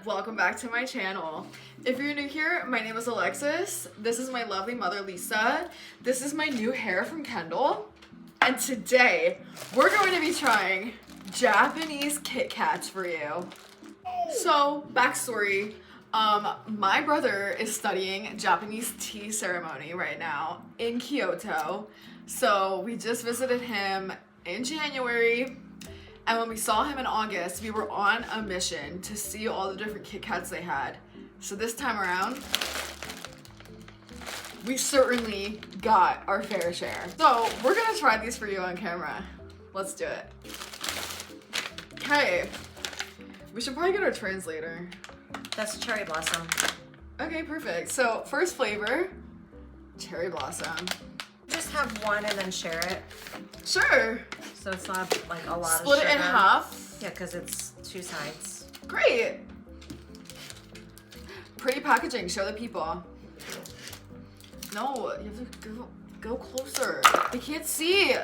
welcome back to my channel. If you're new here, my name is Alexis. This is my lovely mother, Lisa. This is my new hair from Kendall. And today, we're going to be trying Japanese Kit Kats for you. So, backstory, my brother is studying Japanese tea ceremony right now in Kyoto. So, we just visited him in January. And when we saw him in August, we were on a mission to see all the different Kit Kats they had. So this time around, we certainly got our fair share. So we're gonna try these for you on camera. Let's do it. Okay, we should probably get our translator. That's cherry blossom. Okay, perfect. So first flavor, cherry blossom. Just have one and then share it. Sure. So it's not like a lot Split of sugar. it in half. Yeah, because it's two sides. Great. Pretty packaging, show the people. No, you have to go closer. They can't see.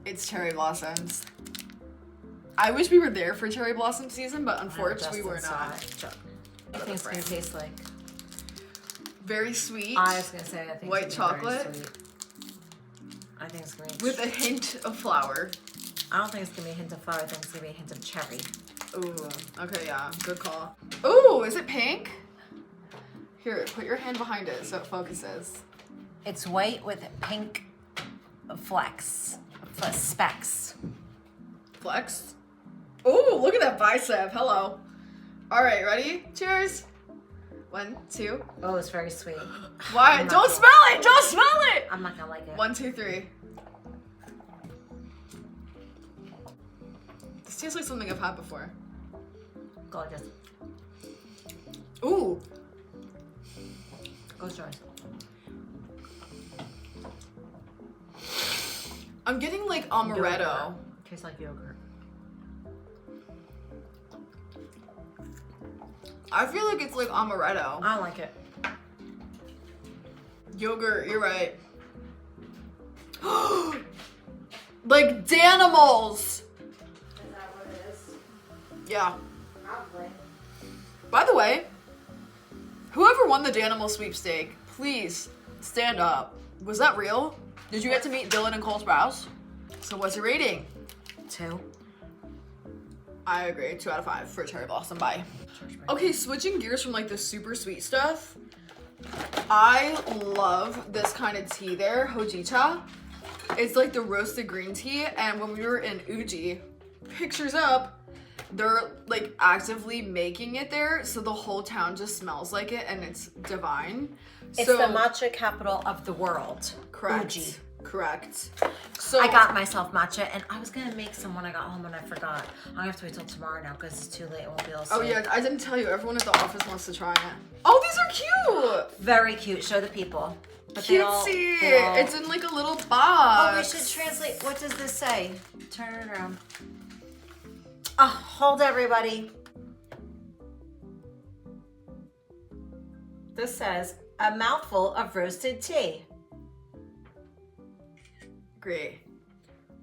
It's cherry blossoms. I wish we were there for cherry blossom season, but unfortunately we were not. What do you think it's gonna taste like? Very sweet. I was gonna say I think white it's gonna be very chocolate. sweet. I think it's gonna be With a hint of flour. I don't think it's gonna be a hint of flour. I think it's gonna be a hint of cherry. Ooh, okay, yeah, good call. Ooh, is it pink? Here, put your hand behind it so it focuses. It's white with pink specks. Flex. Ooh, look at that bicep. Hello. All right, ready? Cheers. 1, 2. Oh, it's very sweet. Why? Don't smell it! Don't smell it! I'm not gonna like it. 1, 2, 3. This tastes like something I've had before. Gorgeous. Ooh. Go yours. I'm getting like amaretto. Yogurt. Tastes like yogurt. I feel like it's like amaretto. I like it. Yogurt, you're right. Like Danimals. Is that what it is? Yeah. Probably. By the way, whoever won the Danimal sweepstake, please stand up. Was that real? Did you get to meet Dylan and Cole Sprouse? So what's your rating? 2. I agree, 2 out of 5 for cherry blossom. Bye. Okay, switching gears from like the super sweet stuff. I love this kind of tea there, hojicha. It's like the roasted green tea, and when we were in Uji, pictures up, they're like actively making it there, so the whole town just smells like it, and it's divine. It's the matcha capital of the world. Correct. Uji. Correct. So I got myself matcha, and I was gonna make some when I got home, and I forgot. I'm gonna have to wait till tomorrow now because it's too late. I won't be able to. Oh see yeah, it. I didn't tell you. Everyone at the office wants to try it. Oh, these are cute. Very cute. Show the people. But Cutesy. they all... It's in like a little box. Oh, we should translate. What does this say? Turn it around. Oh, hold everybody. This says a mouthful of roasted tea. Great.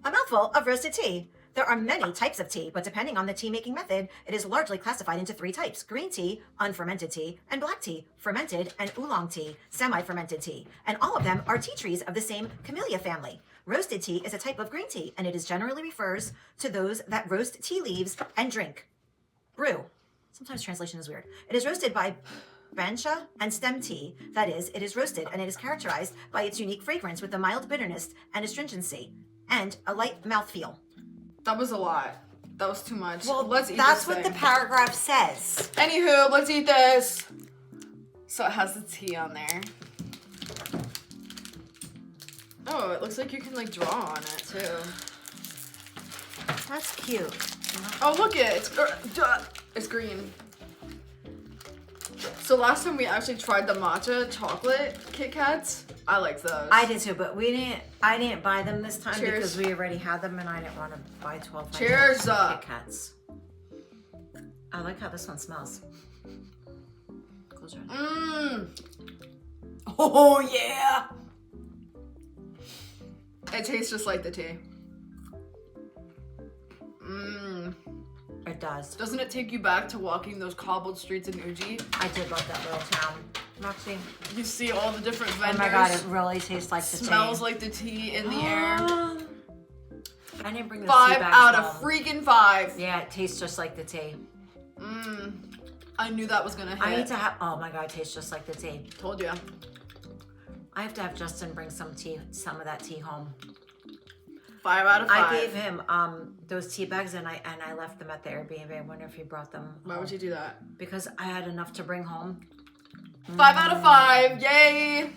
A mouthful of roasted tea. There are many types of tea, but depending on the tea making method, it is largely classified into 3 types: green tea, unfermented tea, and black tea, fermented, and oolong tea, semi-fermented tea. And all of them are tea trees of the same Camellia family. Roasted tea is a type of green tea, and it is generally refers to those that roast tea leaves and drink. Brew. Sometimes translation is weird. It is roasted by Bansha and stem tea. That is, it is roasted and it is characterized by its unique fragrance with a mild bitterness and astringency and a light mouthfeel. That was a lot. That was too much. Well, let's eat that's this what thing. the paragraph says. Anywho, let's eat this. So it has the tea on there. Oh, it looks like you can like draw on it too. That's cute. Oh, look it. It's green. So last time we actually tried the matcha chocolate Kit Kats. I liked those. I did too, but I didn't buy them this time. Cheers. Because we already had them and I didn't want to buy 12 Cheers. Kit Kats. I like how this one smells. Close your eyes. Mmm. Oh yeah. It tastes just like the tea. Mmm. It does. Doesn't it take you back to walking those cobbled streets in Uji? I did love that little town. Roxy. You see all the different vendors. Oh my god, it really tastes like the tea. Smells like the tea in the air. I didn't bring the 5 tea bags out of home. freaking 5. Yeah, it tastes just like the tea. I knew that was gonna hit. I need to have, oh my god, it tastes just like the tea. Told you. I have to have Justin bring some of that tea home. 5 out of 5. I gave him those tea bags and I left them at the Airbnb. I wonder if he brought them Why home. would you do that? Because I had enough to bring home. 5 out of 5. Yay!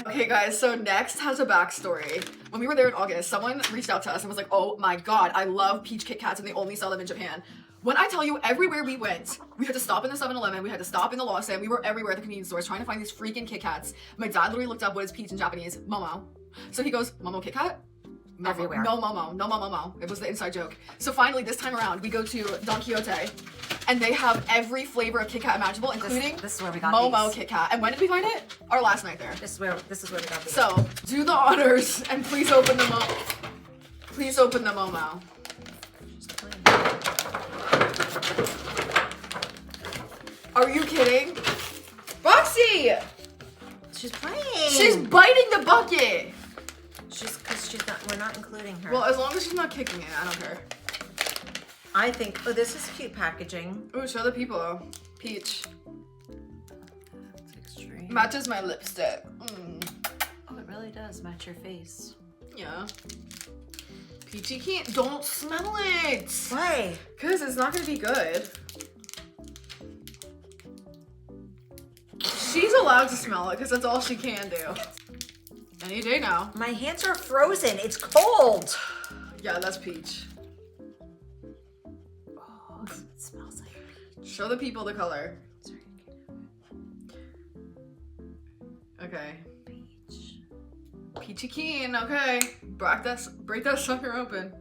Okay, guys, so next has a backstory. When we were there in August, someone reached out to us and was like, oh my god, I love peach Kit Kats and they only sell them in Japan. When I tell you, everywhere we went, we had to stop in the 7-Eleven, we had to stop in the Lawson, we were everywhere at the convenience stores trying to find these freaking Kit Kats. My dad literally looked up what is peach in Japanese, Momo. So he goes, Momo Kit Kat? No, Everywhere. No Momo, no Momo. It was the inside joke. So finally, this time around, we go to Don Quixote, and they have every flavor of Kit Kat imaginable, including this is where we got Momo these. Kit Kat. And when did we find it? Our last night there. This is where we got these. So, do the honors and please open the Momo. Please open the Momo. Are you kidding? Roxy! She's playing. She's biting the bucket! Because we're not including her. Well, as long as she's not kicking it, I don't care. I think, oh, this is cute packaging. Ooh, show the people. Peach. It's extreme. Matches my lipstick. Oh, it really does match your face. Yeah. Peachy can't. Don't smell it! Why? Because it's not gonna be good. She's allowed to smell it because that's all she can do. Any day now. My hands are frozen. It's cold. Yeah, that's peach. Oh, it smells like peach. Show the people the color. Sorry, Okay. peach. Peachy keen. Okay. Break that sucker open.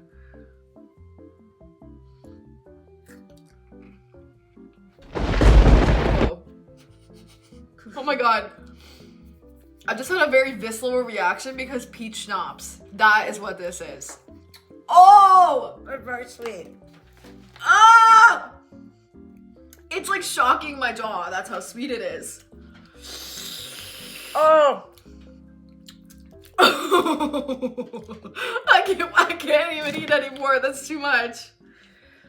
Oh. Oh my god. I just had a very visceral reaction because peach schnapps. That is what this is. Oh! They're very sweet. Ah! It's like shocking my jaw. That's how sweet it is. Oh! I can't even eat anymore. That's too much.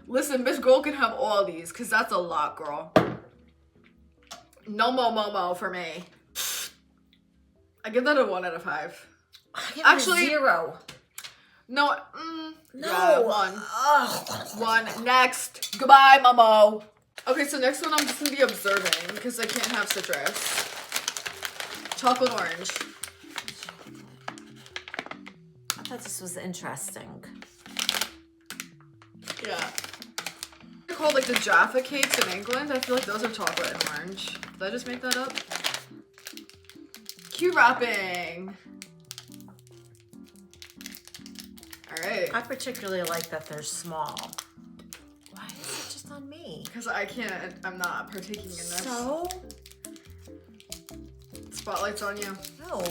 Listen, Miss Girl can have all these because that's a lot, girl. No momo for me. I give that a 1 out of 5. Actually, 0. No. No. Yeah, 1. Ugh. 1. Next. Goodbye, Momo. Okay, so next one I'm just gonna be observing because I can't have citrus. Chocolate orange. I thought this was interesting. Yeah. They're called like the Jaffa cakes in England. I feel like those are chocolate and orange. Did I just make that up? Cute wrapping. Alright. I particularly like that they're small. Why is it just on me? Because I'm not partaking in this. So? Spotlight's on you. No.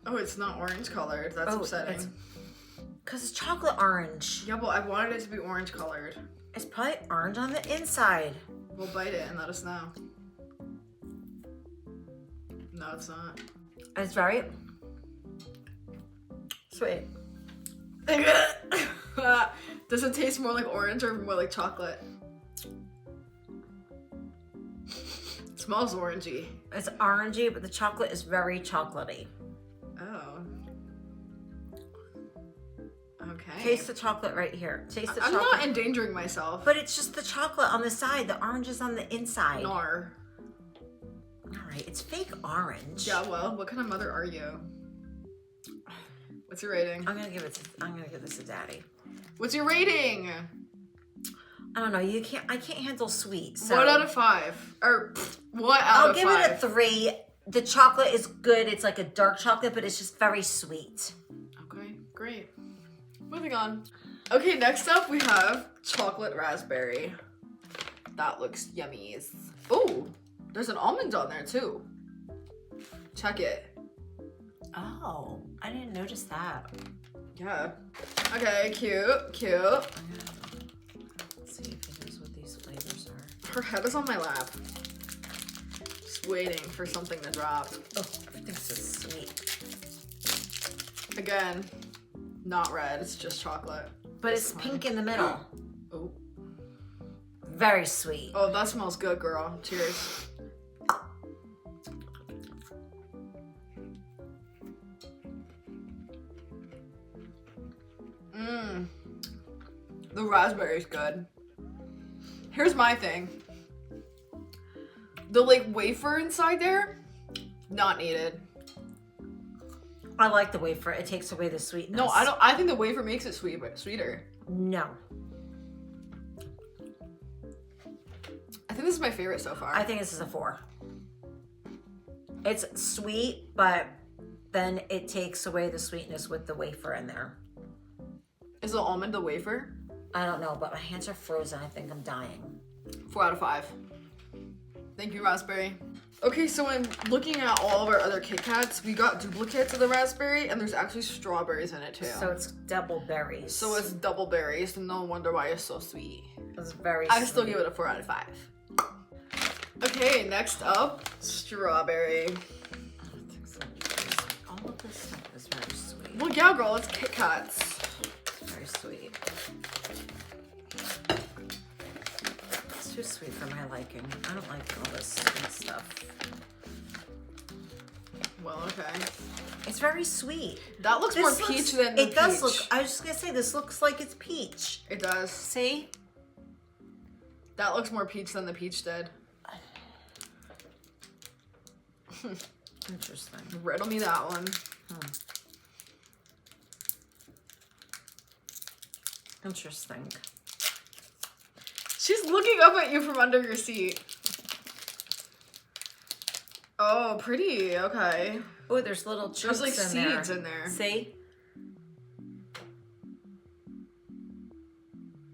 Oh, it's not orange colored. That's upsetting. Because it's chocolate orange. Yeah, but I wanted it to be orange colored. It's probably orange on the inside. We'll bite it and let us know. No, it's not. It's very sweet. Does it taste more like orange or more like chocolate? It smells orangey. It's orangey, but the chocolate is very chocolatey. Oh. Okay. Taste the chocolate right here. Taste the I'm chocolate. not endangering myself. But it's just the chocolate on the side. The orange is on the inside. Nar. All right, it's fake orange. Yeah, well, what kind of mother are you? What's your rating? I'm gonna give this to Daddy. What's your rating? I don't know. I can't handle sweet. So 1 out of 5. Or what out I'll of 5? give it a 3. The chocolate is good. It's like a dark chocolate, but it's just very sweet. Okay, great. Moving on. Okay, next up we have chocolate raspberry. That looks yummy. Oh, there's an almond on there too. Check it. Oh, I didn't notice that. Yeah. Okay, cute, cute. Let's see if he knows what these flavors are. Her head is on my lap. Just waiting for something to drop. Oh, everything's so sweet. Again, not red, it's just chocolate. But it's pink in the middle. Oh. Very sweet. Oh, that smells good, girl. Cheers. Mmm. The raspberry's good. Here's my thing. The like wafer inside there, not needed. I like the wafer. It takes away the sweetness. No, I don't. I think the wafer makes it sweeter. No. I think this is my favorite so far. I think this is a 4. It's sweet, but then it takes away the sweetness with the wafer in there. Is the almond the wafer? I don't know, but my hands are frozen. I think I'm dying. 4 out of 5. Thank you, raspberry. Okay, so I'm looking at all of our other Kit Kats. We got duplicates of the raspberry, and there's actually strawberries in it too. So it's double berries. So it's double berries, and no wonder why it's so sweet. It's very I sweet. still give it a 4 out of 5. Okay, next up, strawberry. I don't think so. All of this stuff is very sweet. Well, yeah, girl, it's Kit Kats. Very sweet. It's too sweet for my liking. I don't like all this sweet stuff. Well, okay. It's very sweet. That looks more peach than the It does peach. look. I was just gonna say this looks like it's peach. It does. See? That looks more peach than the peach did. Interesting. Riddle me that one. Interesting. She's looking up at you from under your seat. Oh, pretty. Okay. Oh, there's little chunks There's like seeds in there. See?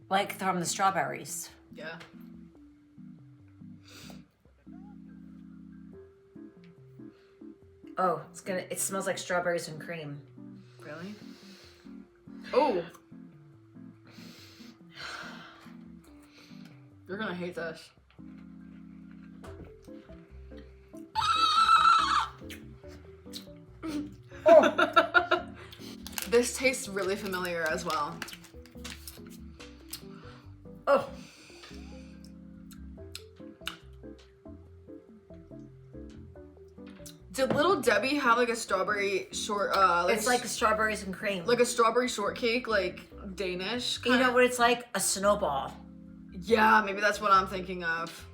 Like from the strawberries. Yeah. Oh, it smells like strawberries and cream. Really? Oh. You're gonna hate this. Oh. This tastes really familiar as well. Oh. Did Little Debbie have like a strawberry short? It's like strawberries and cream. like a strawberry shortcake, like Danish. You know what it's like? A snowball. Yeah, maybe that's what I'm thinking of.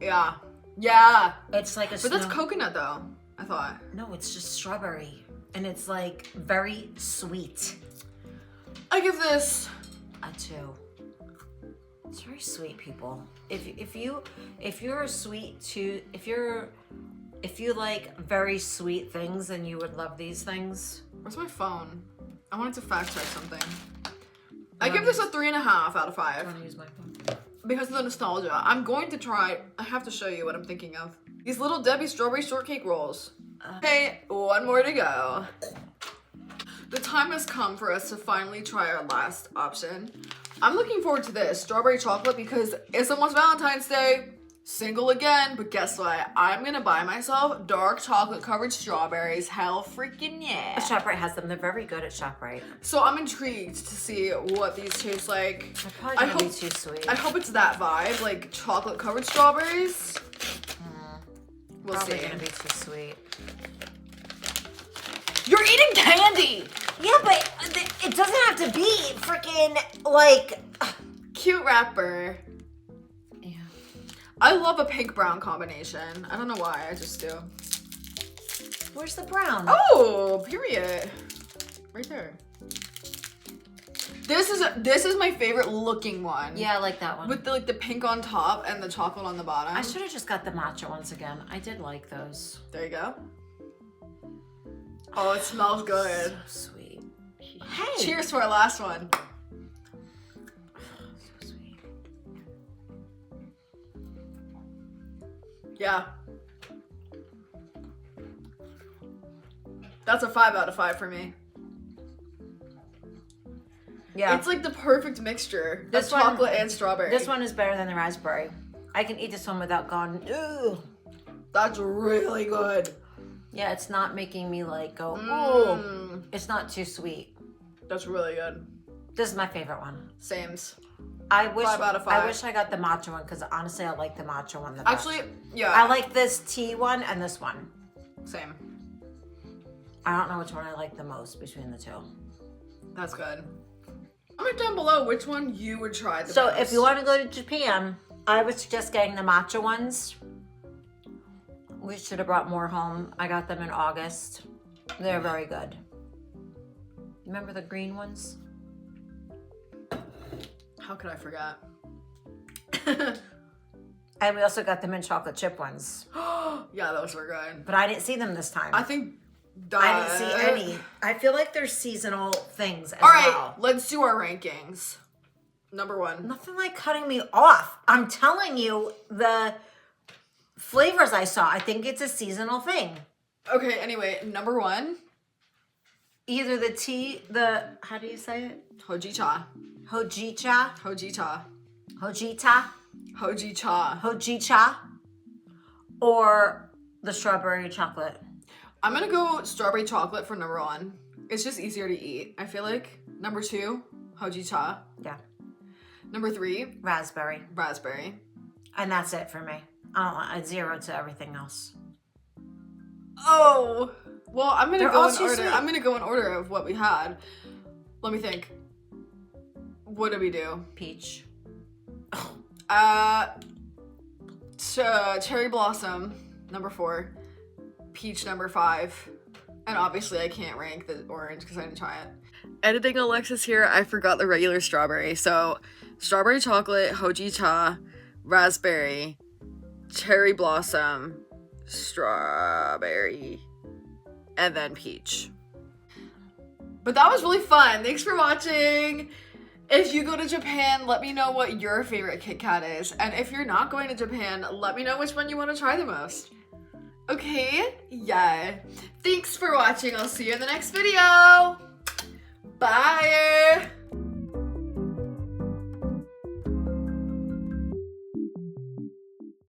Yeah. Yeah. It's like a But that's coconut though, I thought. No, it's just strawberry. And it's like very sweet. I give this A 2. It's very sweet, people. If you're a sweet tooth, if you like very sweet things, then you would love these things. Where's my phone? I wanted to fact check something. I give this a 3.5 out of 5 I want to use my phone. because of the nostalgia. I'm going to try. I have to show you what I'm thinking of. These Little Debbie strawberry shortcake rolls. Okay, one more to go. The time has come for us to finally try our last option. I'm looking forward to this strawberry chocolate because it's almost Valentine's Day. Single again, but guess what? I'm gonna buy myself dark chocolate covered strawberries. Hell freaking yeah. ShopRite has them. They're very good at ShopRite. So I'm intrigued to see what these taste like. They're probably gonna be too sweet. I hope it's that vibe, like chocolate covered strawberries. We'll Probably see. gonna be too sweet. You're eating candy! Yeah, but it doesn't have to be freaking like. Cute wrapper. Yeah. I love a pink brown combination. I don't know why, I just do. Where's the brown? Oh, period. Right there. This is my favorite looking one. Yeah, I like that one. With the pink on top and the chocolate on the bottom. I should have just got the matcha ones again. I did like those. There you go. Oh, it smells good. So sweet. Hey. Cheers to our last one. So sweet. Yeah. That's a 5 out of 5 for me. Yeah. It's like the perfect mixture This of one- chocolate and strawberry. This one is better than the raspberry. I can eat this one without going, ooh. That's really good. Yeah, it's not making me like go, ooh. It's not too sweet. That's really good. This is my favorite one. Sames. I wish 5 out of 5. I wish I got the matcha one because honestly, I like the matcha one the best. Actually, yeah. I like this tea one and this one. Same. I don't know which one I like the most between the two. That's good. Comment down below which one you would try the So best. if you want to go to Japan, I would suggest getting the matcha ones. We should have brought more home. I got them in August. They're very good. Remember the green ones? How could I forget? And we also got them in chocolate chip ones. Yeah, those were good. But I didn't see them this time. I think I didn't see any. I feel like they're seasonal things as All right, well. let's do our rankings. Number 1. Nothing like cutting me off. I'm telling you, the flavors I saw, I think it's a seasonal thing. Okay, anyway, number 1. Either the tea, how do you say it? Hojicha. Hojicha, Hojita. hojita, Hojicha. hojicha, or the strawberry chocolate. I'm gonna go strawberry chocolate for number 1. It's just easier to eat, I feel like. Number 2, Hojicha. Yeah. Number 3, Raspberry. raspberry. And that's it for me. I don't, 0 to everything else. Oh, well, I'm gonna They're go all in too order. sweet. I'm gonna go in order of what we had. Let me think. What did we do? Peach. Cherry blossom, number 4. Peach, number 5. And obviously I can't rank the orange because I didn't try it. Editing Alexis here, I forgot the regular strawberry. So, strawberry chocolate, hojicha, raspberry, cherry blossom, strawberry, and then peach. But that was really fun. Thanks for watching. If you go to Japan, let me know what your favorite Kit Kat is. And if you're not going to Japan, let me know which one you want to try the most. Okay? Yeah. Thanks for watching. I'll see you in the next video. Bye.